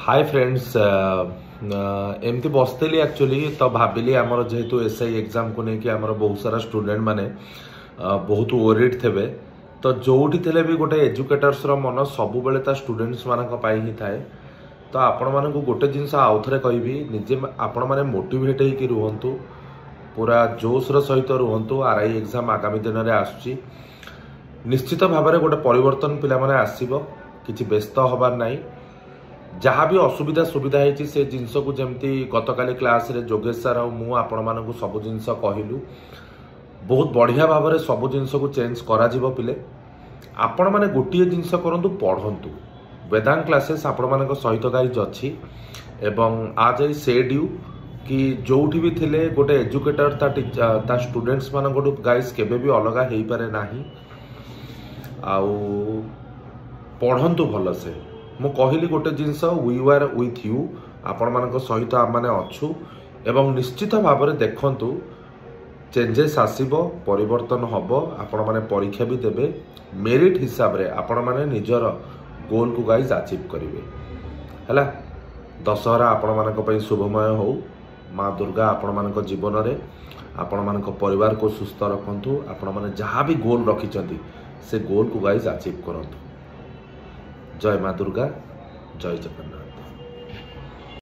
Hi friends एमती बसती actually तो भाविली आमर जेहेतु एसआई एग्जाम को लेकिन आमर बहुत सारा स्टूडेंट माने बहुत ओरिड थे तो जोठी थे भी गोटे एजुकेटर्स मन सब बेले स्टूडेंट्स मानक ही थाए तो आपण मानक गोटे जिनस आउ थे कहि निजे आपण मैंने मोटिवेट होकर रुहतु पूरा जोशर सहित रुहतु आरआई एग्जाम आगामी दिन में आसुची निश्चित भाव में गोटे परिवर्तन पिला माने आसीबो किछि व्यस्त हबार नाही जहाँ भी असुविधा सुविधा होती से जिनस को जमती गतकाली क्लास रे जोगेश सर मु आपण मानक सब जिनस कहलु बहुत बढ़िया भाव में सब जिनस को चेंज करा जिवो पिले आपण माने गोटे जिनस करंतु पढ़ंतु वेदांत क्लासेस आपण मानक सहित गाइज अच्छी एवं आज आई सेड यू कि जोठी भी थिले गोटे एजुकेटर ता स्टूडेंट्स मानक गाइज केबे भी अलग हो पारे नाही आउ पढ़ंतु भल से मु कहली गोटे जिनस वी आर विथ यू आपण मानक सहित आम माने अच्छु एवं निश्चित भाव में देखंतु चेंजेस आसीबो परिवर्तन हबो आपण माने परीक्षा भी देबे मेरिट हिसाब रे आपण माने निजर गोल को गाइज अचीव करिवे हला दशहरा आपण मानक पई शुभमय हो माँ दुर्गा आपण मानक जीवन रे आपण मानक परिवार को सुस्थ रखंतु आपण माने जहाँ भी गोल रखिचंती से गोल को गाइज अचीव करंतु जय माँ दुर्गा जय जगन्नाथ।